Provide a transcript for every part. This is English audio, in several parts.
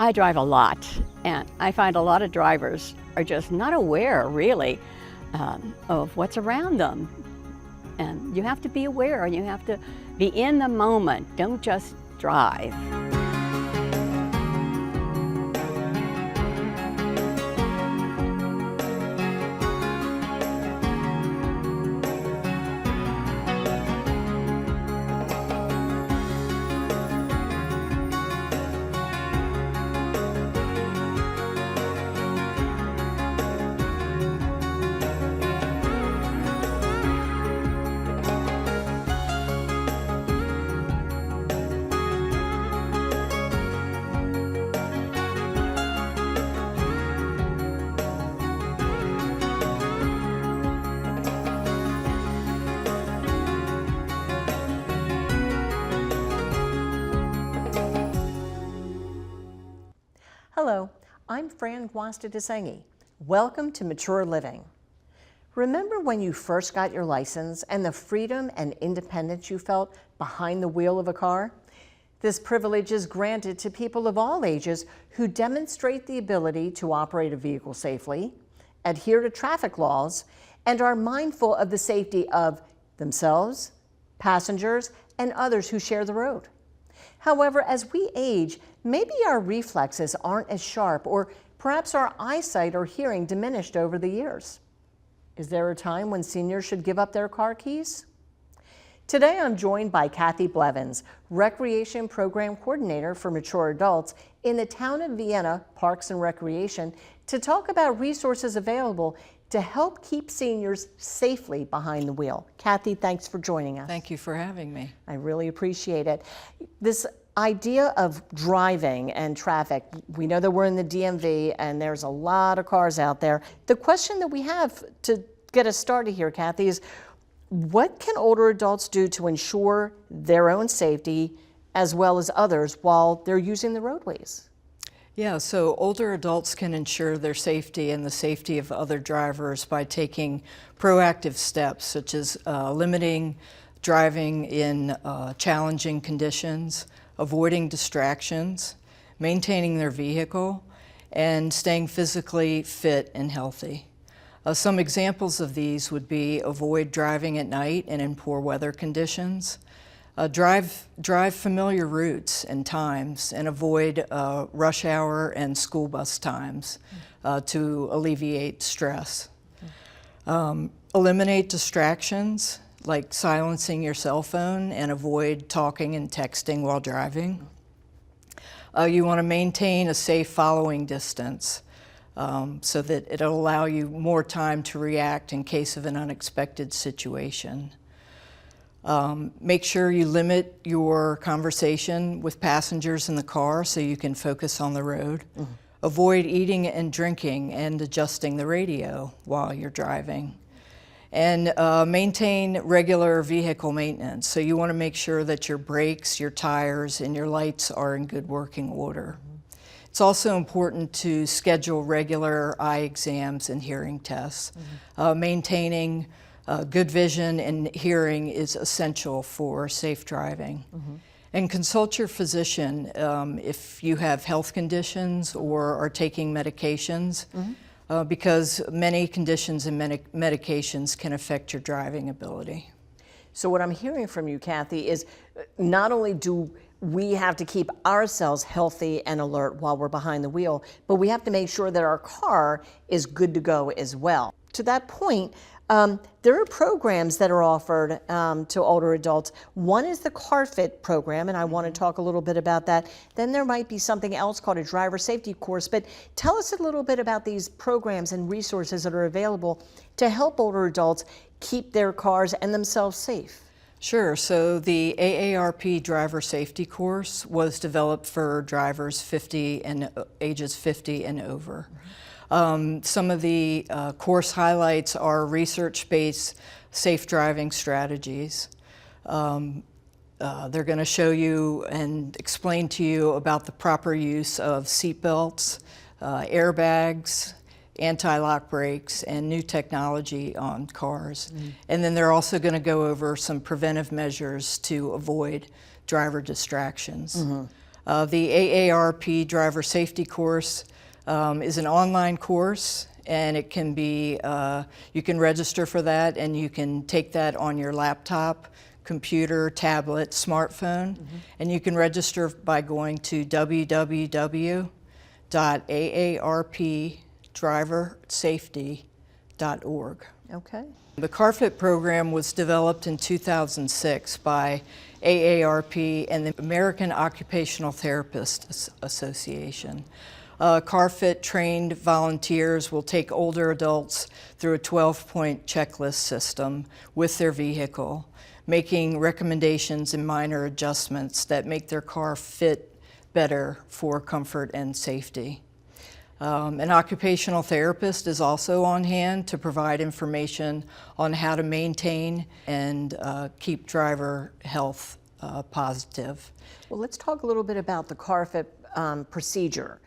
I drive a lot, and I find a lot of drivers are just not aware, really, of what's around them. And you have to be aware, and you have to be in the moment. Don't just drive. Hello, I'm Fran Guasta-Desengi. Welcome to Mature Living. Remember when you first got your license and the freedom and independence you felt behind the wheel of a car? This privilege is granted to people of all ages who demonstrate the ability to operate a vehicle safely, adhere to traffic laws, and are mindful of the safety of themselves, passengers, and others who share the road. However, as we age, maybe our reflexes aren't as sharp, or perhaps our eyesight or hearing diminished over the years. Is there a time when seniors should give up their car keys? Today I'm joined by Kathy Blevins, Recreation Program Coordinator for Mature Adults in the town of Vienna Parks and Recreation, to talk about resources available to help keep seniors safely behind the wheel. Kathy, thanks for joining us. Thank you for having me. I really appreciate it. This idea of driving and traffic, we know that we're in the DMV and there's a lot of cars out there. The question that we have to get us started here, Kathy, is what can older adults do to ensure their own safety as well as others while they're using the roadways? Yeah, so older adults can ensure their safety and the safety of other drivers by taking proactive steps, such as limiting driving in challenging conditions, avoiding distractions, maintaining their vehicle, and staying physically fit and healthy. Some examples of these would be avoid driving at night and in poor weather conditions, drive familiar routes and times, and avoid rush hour and school bus times to alleviate stress. Eliminate distractions like silencing your cell phone and avoid talking and texting while driving. You want to maintain a safe following distance so that it'll allow you more time to react in case of an unexpected situation. Make sure you limit your conversation with passengers in the car so you can focus on the road. Mm-hmm. Avoid eating and drinking and adjusting the radio while you're driving. And maintain regular vehicle maintenance. So you want to make sure that your brakes, your tires, and your lights are in good working order. Mm-hmm. It's also important to schedule regular eye exams and hearing tests. Mm-hmm. Maintaining good vision and hearing is essential for safe driving. Mm-hmm. And consult your physician if you have health conditions or are taking medications. Mm-hmm. Because many conditions and medications can affect your driving ability. So what I'm hearing from you, Kathy, is not only do we have to keep ourselves healthy and alert while we're behind the wheel, but we have to make sure that our car is good to go as well. To that point, there are programs that are offered to older adults. One is the CarFit program, and I want to talk a little bit about that. Then there might be something else called a driver safety course, but tell us a little bit about these programs and resources that are available to help older adults keep their cars and themselves safe. Sure, so the AARP driver safety course was developed for drivers ages 50 and over. Some of the course highlights are research-based safe driving strategies. They're going to show you and explain to you about the proper use of seatbelts, airbags, anti-lock brakes, and new technology on cars. Mm. And then they're also going to go over some preventive measures to avoid driver distractions. Mm-hmm. The AARP driver safety course is an online course, and it can be, you can register for that, and you can take that on your laptop, computer, tablet, smartphone, and you can register by going to www.aarpdriversafety.org. Okay. The CarFit program was developed in 2006 by AARP and the American Occupational Therapists Association. CarFit trained volunteers will take older adults through a 12-point checklist system with their vehicle, making recommendations and minor adjustments that make their car fit better for comfort and safety. An occupational therapist is also on hand to provide information on how to maintain and keep driver health positive. Well, let's talk a little bit about the CarFit procedure.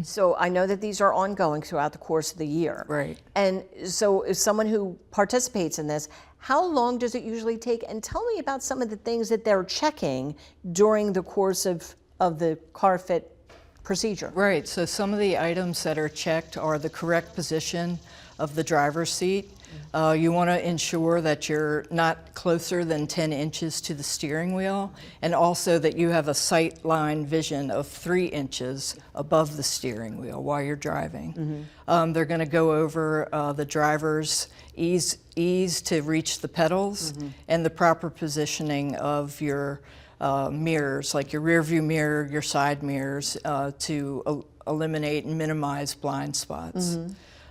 So I know that these are ongoing throughout the course of the year. Right. And so if someone who participates in this, how long does it usually take? And tell me about some of the things that they're checking during the course of the CarFit procedure. Right, so some of the items that are checked are the correct position of the driver's seat. You want to ensure that you're not closer than 10 inches to the steering wheel, and also that you have a sight line vision of 3 inches above the steering wheel while you're driving. They're going to go over the driver's ease to reach the pedals and the proper positioning of your mirrors, like your rear view mirror, your side mirrors, to eliminate and minimize blind spots.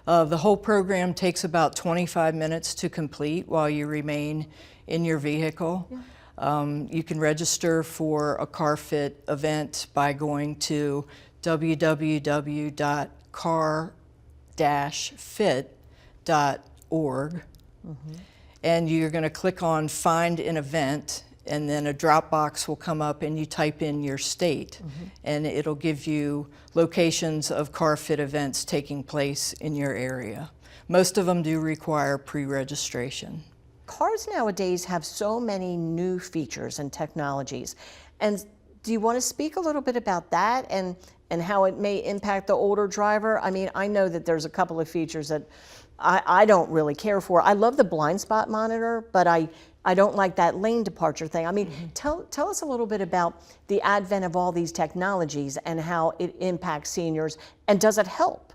The whole program takes about 25 minutes to complete while you remain in your vehicle. You can register for a CarFit event by going to www.car-fit.org, and you're going to click on Find an Event, and then a drop box will come up and you type in your state, and it'll give you locations of CarFit events taking place in your area. Most of them do require pre-registration. Cars nowadays have so many new features and technologies. And do you want to speak a little bit about that and how it may impact the older driver? I mean, I know that there's a couple of features that I don't really care for. I love the blind spot monitor, but I don't like that lane departure thing. I mean, tell us a little bit about the advent of all these technologies and how it impacts seniors, and does it help?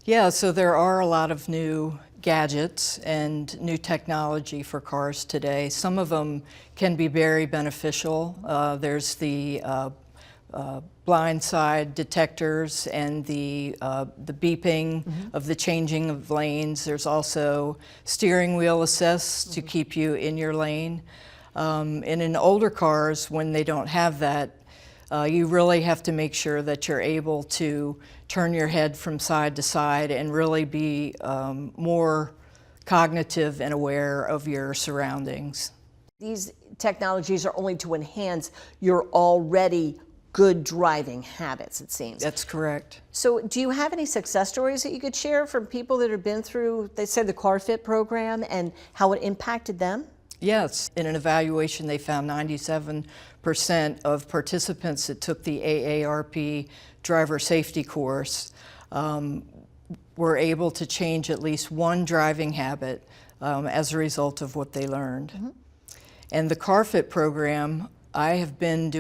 Yeah, so there are a lot of new gadgets and new technology for cars today. Some of them can be very beneficial. There's the blind side detectors and the beeping of the changing of lanes. There's also steering wheel assist to keep you in your lane. And in older cars, when they don't have that, you really have to make sure that you're able to turn your head from side to side and really be more cognitive and aware of your surroundings. These technologies are only to enhance your already good driving habits, it seems. That's correct. So do you have any success stories that you could share from people that have been through, they say, the CarFit program and how it impacted them? Yes, in an evaluation they found 97% of participants that took the AARP driver safety course were able to change at least one driving habit as a result of what they learned. And the CarFit program, I have been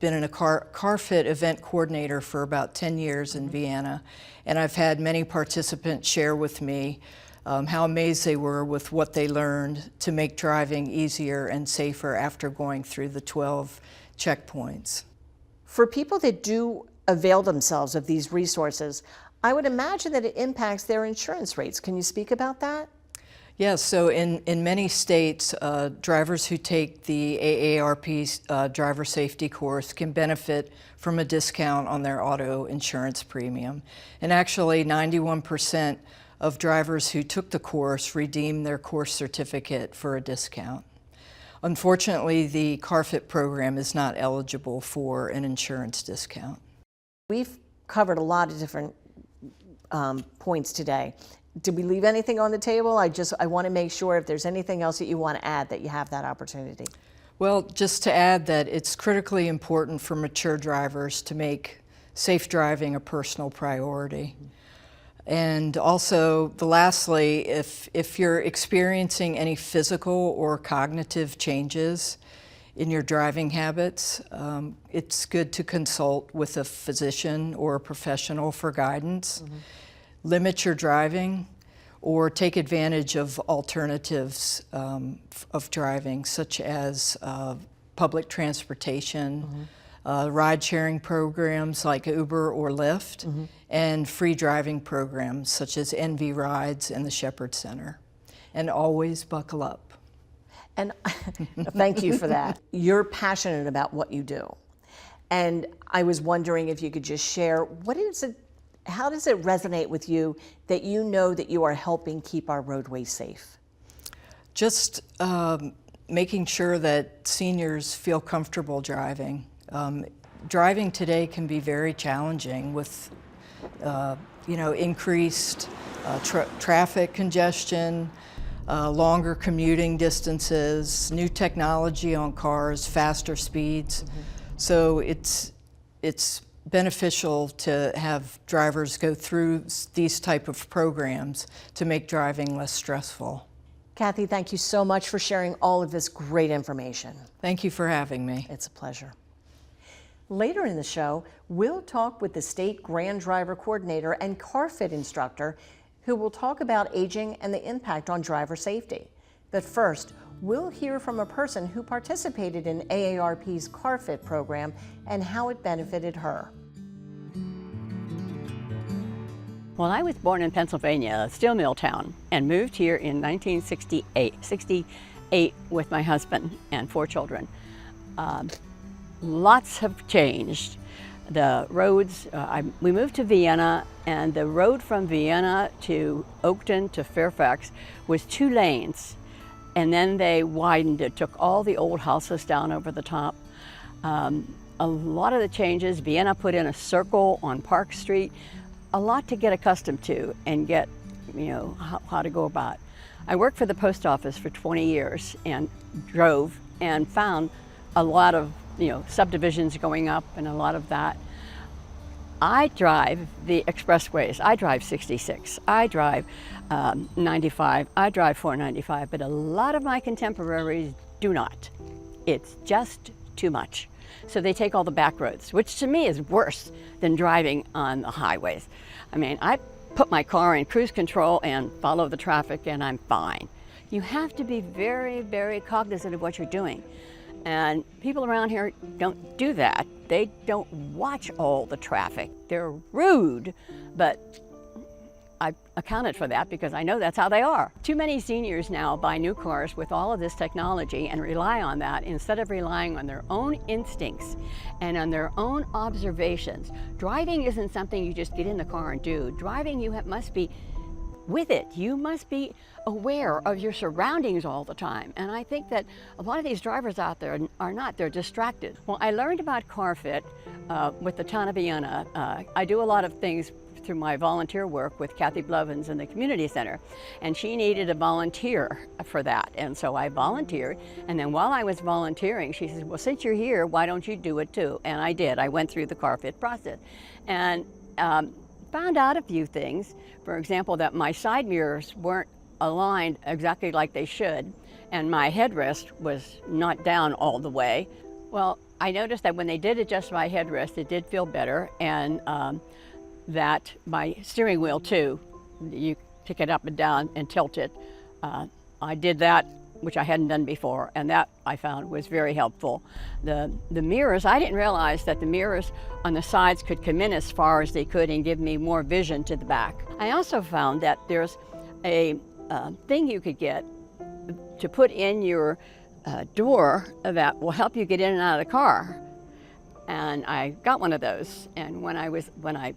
in a CarFit event coordinator for about 10 years in Vienna, and I've had many participants share with me how amazed they were with what they learned to make driving easier and safer after going through the 12 checkpoints. For people that do avail themselves of these resources, I would imagine that it impacts their insurance rates. Can you speak about that? Yes, so in many states, drivers who take the AARP's driver safety course can benefit from a discount on their auto insurance premium. And actually, 91% of drivers who took the course redeemed their course certificate for a discount. Unfortunately, the CarFit program is not eligible for an insurance discount. We've covered a lot of different points today. Did we leave anything on the table? I want to make sure if there's anything else that you want to add, that you have that opportunity. Well, just to add that it's critically important for mature drivers to make safe driving a personal priority. And also, lastly, if you're experiencing any physical or cognitive changes in your driving habits, it's good to consult with a physician or a professional for guidance. Limit your driving or take advantage of alternatives of driving, such as public transportation, ride-sharing programs like Uber or Lyft, and free driving programs such as NV Rides and the Shepherd Center. And always buckle up. And thank you for that. You're passionate about what you do. And I was wondering if you could just share, how does it resonate with you that you know that you are helping keep our roadways safe? Just making sure that seniors feel comfortable driving. Driving today can be very challenging with increased traffic congestion, longer commuting distances, new technology on cars, faster speeds. So it's beneficial to have drivers go through these type of programs to make driving less stressful. Kathy, thank you so much for sharing all of this great information. Thank you for having me. It's a pleasure. Later in the show, we'll talk with the State GrandDriver Coordinator and CarFit instructor who will talk about aging and the impact on driver safety. But first, we'll hear from a person who participated in AARP's CarFit program and how it benefited her. Well, I was born in Pennsylvania, a steel mill town, and moved here in 1968 with my husband and 4 children. Lots have changed. The roads, we moved to Vienna, and the road from Vienna to Oakton to Fairfax was 2 lanes. And then they widened it, took all the old houses down over the top. A lot of the changes, Vienna put in a circle on Park Street, a lot to get accustomed to and get, how to go about. I worked for the post office for 20 years and drove and found a lot of, subdivisions going up and a lot of that. I drive the expressways. I drive 66. I drive 95. I drive 495, but a lot of my contemporaries do not. It's just too much. So they take all the back roads, which to me is worse than driving on the highways. I mean, I put my car in cruise control and follow the traffic and I'm fine. You have to be very, very cognizant of what you're doing. And people around here don't do that. They don't watch all the traffic. They're rude, but I accounted for that because I know that's how they are. Too many seniors now buy new cars with all of this technology and rely on that instead of relying on their own instincts and on their own observations. Driving isn't something you just get in the car and do. Driving, must be with it. You must be aware of your surroundings all the time. And I think that a lot of these drivers out there are not, they're distracted. Well, I learned about CarFit with the town of Vienna. I do a lot of things through my volunteer work with Kathy Blevins in the community center. And she needed a volunteer for that. And so I volunteered. And then while I was volunteering, she said, well, since you're here, why don't you do it too? And I did. I went through the CarFit process. And found out a few things. For example, that my side mirrors weren't aligned exactly like they should, and my headrest was not down all the way. Well, I noticed that when they did adjust my headrest, it did feel better, and that my steering wheel too, you pick it up and down and tilt it. I did that, which I hadn't done before, and that I found was very helpful. The mirrors, I didn't realize that the mirrors on the sides could come in as far as they could and give me more vision to the back. I also found that there's a thing you could get to put in your door that will help you get in and out of the car. And I got one of those, and when I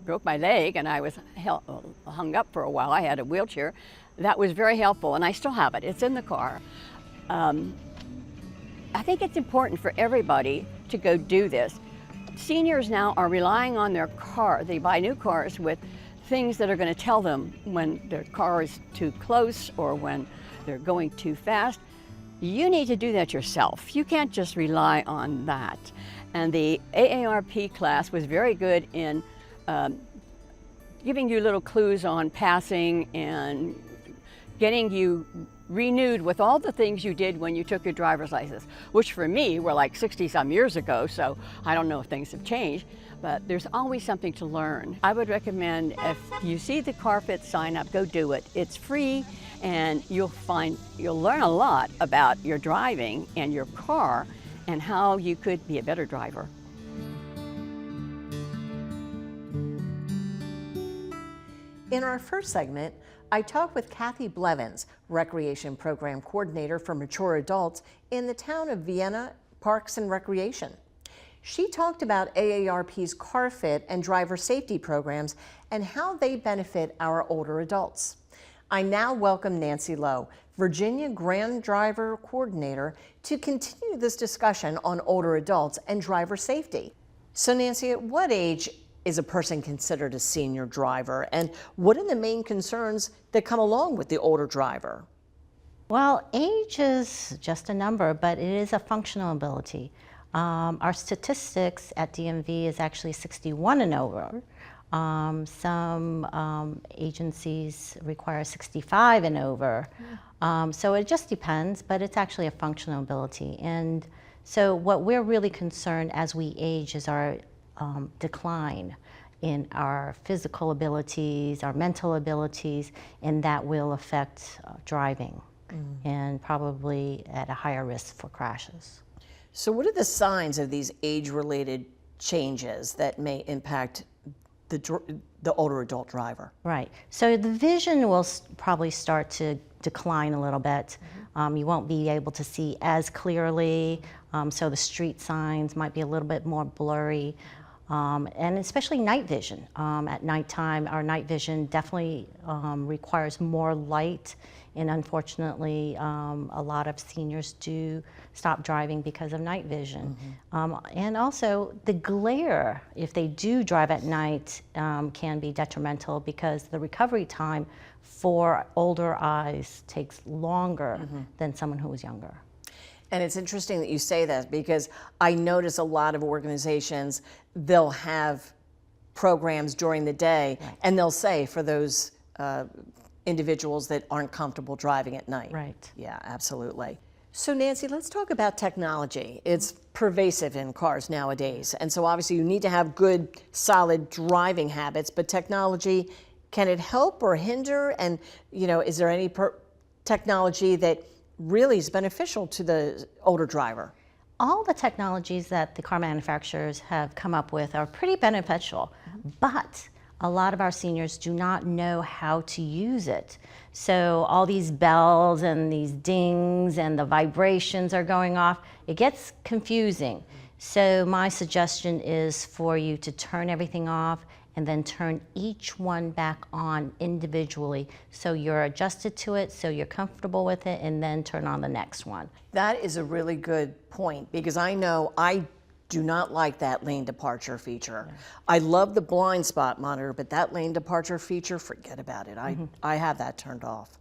broke my leg and I was hung up for a while, I had a wheelchair, that was very helpful, and I still have it. It's in the car. I think it's important for everybody to go do this. Seniors now are relying on their car. They buy new cars with things that are going to tell them when their car is too close or when they're going too fast. you need to do that yourself. You can't just rely on that. And the AARP class was very good in giving you little clues on passing and getting you renewed with all the things you did when you took your driver's license, which for me were like 60-some years ago, so I don't know if things have changed, but there's always something to learn. I would recommend if you see the CarFit sign up, go do it. It's free, and you'll learn a lot about your driving and your car and how you could be a better driver. In our first segment, I talked with Kathy Blevins, Recreation Program Coordinator for Mature Adults in the town of Vienna Parks and Recreation. She talked about AARP's CarFit and driver safety programs and how they benefit our older adults. I now welcome Nancy Lowe, Virginia GrandDriver Coordinator, to continue this discussion on older adults and driver safety. So Nancy, at what age is a person considered a senior driver, and what are the main concerns that come along with the older driver? Well, age is just a number, but it is a functional ability. Our statistics at DMV is actually 61 and over. Some agencies require 65 and over. So it just depends, but it's actually a functional ability. And so what we're really concerned as we age is our decline in our physical abilities, our mental abilities, and that will affect driving and probably at a higher risk for crashes. So what are the signs of these age-related changes that may impact the older adult driver? Right. So the vision will probably start to decline a little bit. You won't be able to see as clearly, so the street signs might be a little bit more blurry. And especially night vision. At nighttime, our night vision definitely requires more light, and unfortunately, a lot of seniors do stop driving because of night vision. And also, the glare, if they do drive at night, can be detrimental because the recovery time for older eyes takes longer than someone who is younger. And it's interesting that you say that because I notice a lot of organizations, they'll have programs during the day, and they'll say for those individuals that aren't comfortable driving at night. Right. Yeah, absolutely. So Nancy, let's talk about technology. It's pervasive in cars nowadays. And so obviously you need to have good, solid driving habits, but technology, can it help or hinder? And, you know, is there any technology that really is beneficial to the older driver? All the technologies that the car manufacturers have come up with are pretty beneficial, but a lot of our seniors do not know how to use it. So all these bells and these dings and the vibrations are going off. It gets confusing. So my suggestion is for you to turn everything off and then turn each one back on individually so you're adjusted to it, so you're comfortable with it, and then turn on the next one. That is a really good point because I know I do not like that lane departure feature. I love the blind spot monitor, but that lane departure feature, forget about it. I have that turned off.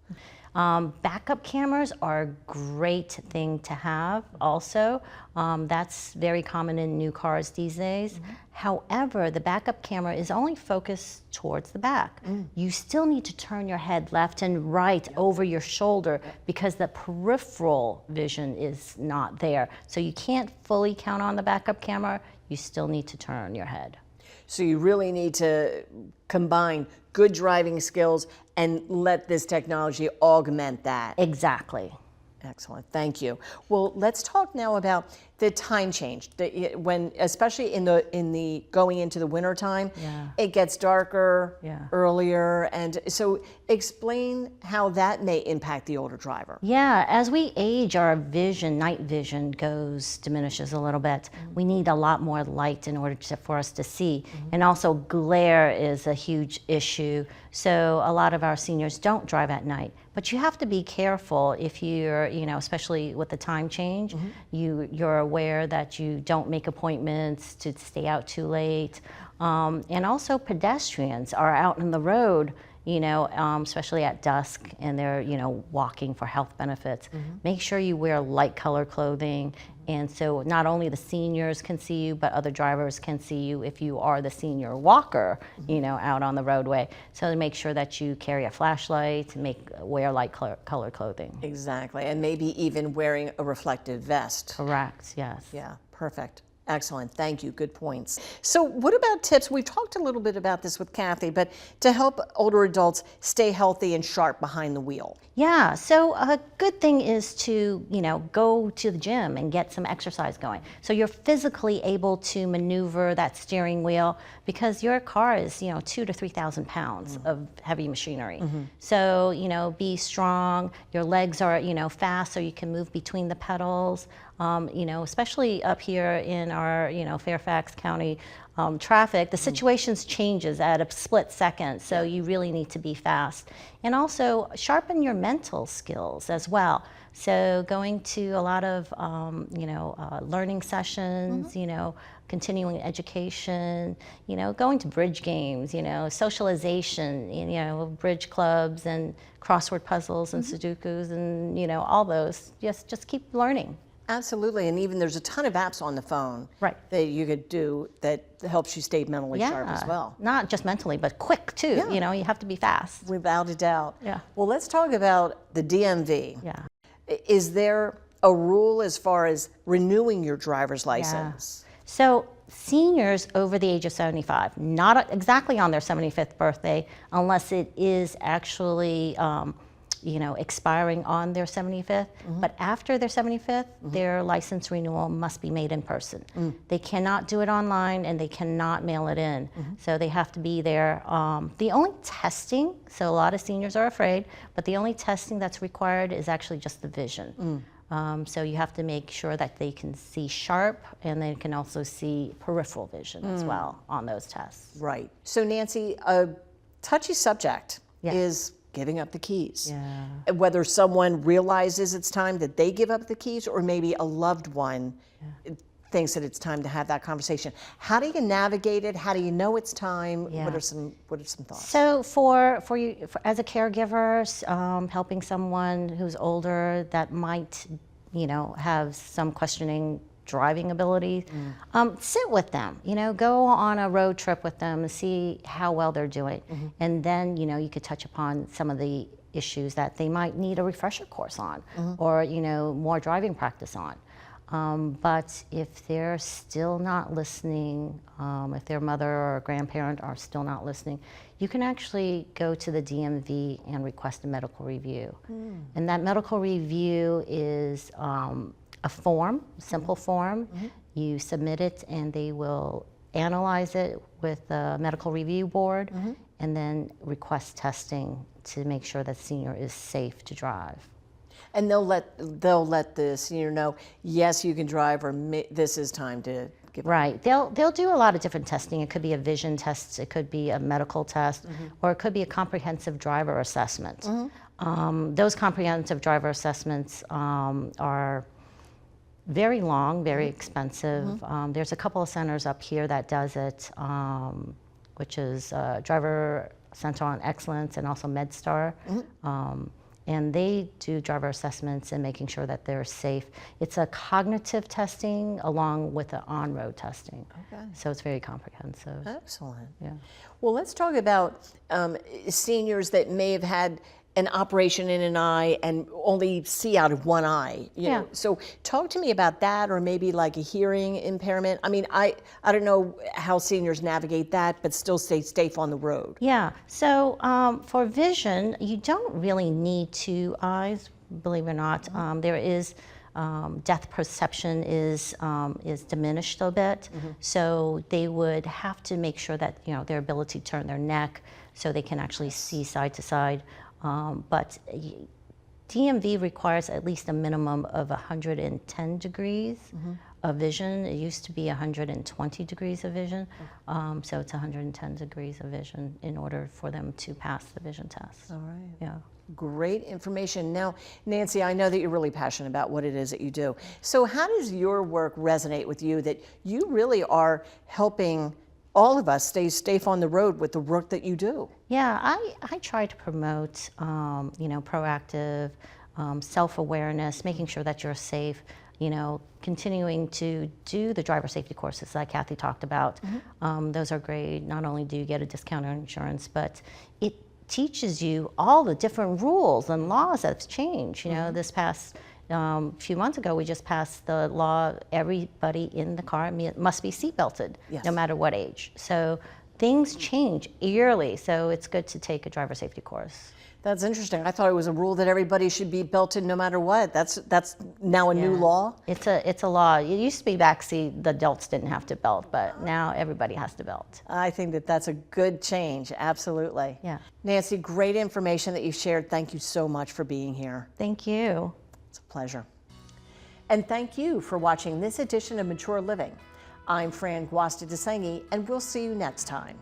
Backup cameras are a great thing to have also. That's very common in new cars these days. However, the backup camera is only focused towards the back. You still need to turn your head left and right over your shoulder because the peripheral vision is not there. So you can't fully count on the backup camera. You still need to turn your head. So you really need to combine good driving skills and let this technology augment that. Exactly. Excellent, thank you. Well, let's talk now about the time change. When, especially in the going into the winter time, it gets darker earlier, and so explain how that may impact the older driver. Yeah, as we age, our vision, night vision, diminishes a little bit. We need a lot more light in order for us to see, and also glare is a huge issue. So a lot of our seniors don't drive at night. But you have to be careful if you're, especially with the time change, you're aware that you don't make appointments to stay out too late. And also pedestrians are out on the road, you know, especially at dusk and they're, you know, walking for health benefits. Make sure you wear light colored clothing. And so not only the seniors can see you, but other drivers can see you if you are the senior walker, you know, out on the roadway. So make sure that you carry a flashlight and wear light colored clothing. Exactly, and maybe even wearing a reflective vest. Correct, yes. Yeah, perfect. Excellent, thank you, good points. So what about tips? We talked a little bit about this with Kathy, but to help older adults stay healthy and sharp behind the wheel. Yeah, so a good thing is to, you know, go to the gym and get some exercise going. So you're physically able to maneuver that steering wheel because your car is, you know, 2,000 to 3,000 pounds of heavy machinery. So, you know, be strong, your legs are, you know, fast so you can move between the pedals. You know, especially up here in our, you know, Fairfax County traffic, the situations changes at a split second, so you really need to be fast. And also sharpen your mental skills as well. So going to a lot of, you know, learning sessions, you know, continuing education, you know, going to bridge games, you know, socialization, you know, bridge clubs and crossword puzzles and Sudokus and, you know, all those. Just keep learning. Absolutely, and even there's a ton of apps on the phone that you could do that helps you stay mentally sharp as well. Not just mentally, but quick too. Yeah. You know, you have to be fast. Without a doubt. Yeah. Well, let's talk about the DMV. Yeah. Is there a rule as far as renewing your driver's license? So seniors over the age of 75, not exactly on their 75th birthday, unless it is actually you know, expiring on their 75th, but after their 75th, their license renewal must be made in person. They cannot do it online and they cannot mail it in. So they have to be there. The only testing, so a lot of seniors are afraid, but the only testing that's required is actually just the vision. So you have to make sure that they can see sharp and they can also see peripheral vision as well on those tests. Right. So Nancy, a touchy subject is giving up the keys. Yeah. Whether someone realizes it's time that they give up the keys or maybe a loved one thinks that it's time to have that conversation. How do you navigate it? How do you know it's time? Yeah. What are some thoughts? So for you as a caregiver, helping someone who's older that might, you know, have some questioning driving ability, sit with them, you know, go on a road trip with them and see how well they're doing. And then, you know, you could touch upon some of the issues that they might need a refresher course on or, you know, more driving practice on. But if they're still not listening, if their mother or grandparent are still not listening, you can actually go to the DMV and request a medical review. And that medical review is a form, simple form. You submit it and they will analyze it with the medical review board and then request testing to make sure that senior is safe to drive. And they'll let the senior know, yes, you can drive, or this is time to give up. Right. They'll do a lot of different testing. It could be a vision test, it could be a medical test, or it could be a comprehensive driver assessment. Those comprehensive driver assessments are very long, very expensive. There's a couple of centers up here that does it, which is Driver Center on Excellence and also MedStar. And they do driver assessments and making sure that they're safe. It's a cognitive testing along with the on-road testing. So it's very comprehensive. Excellent. Yeah. Well, let's talk about seniors that may have had an operation in an eye and only see out of one eye. You know? So talk to me about that, or maybe like a hearing impairment. I mean, I don't know how seniors navigate that, but still stay safe on the road. Yeah, so for vision, you don't really need two eyes, believe it or not. There is, depth perception is diminished a bit, so they would have to make sure that, you know, their ability to turn their neck so they can actually see side to side. But DMV requires at least a minimum of 110 degrees of vision. It used to be 120 degrees of vision, so it's 110 degrees of vision in order for them to pass the vision test. All right. Yeah. Great information. Now, Nancy, I know that you're really passionate about what it is that you do. So how does your work resonate with you, that you really are helping all of us stay safe on the road with the work that you do. Yeah, I try to promote, proactive self-awareness, making sure that you're safe, continuing to do the driver safety courses that Kathy talked about. Those are great. Not only do you get a discount on insurance, but it teaches you all the different rules and laws that have changed. This past few months ago, we just passed the law, everybody in the car must be seat belted, Yes. no matter what age. So things change yearly, so it's good to take a driver safety course. That's interesting. I thought it was a rule that everybody should be belted no matter what. That's now a new law? It's a law. It used to be backseat, the adults didn't have to belt, but now everybody has to belt. I think that that's a good change, absolutely. Yeah. Nancy, great information that you shared. Thank you so much for being here. Thank you. It's a pleasure. And thank you for watching this edition of Mature Living. I'm Fran Guasta-DeSangi, and we'll see you next time.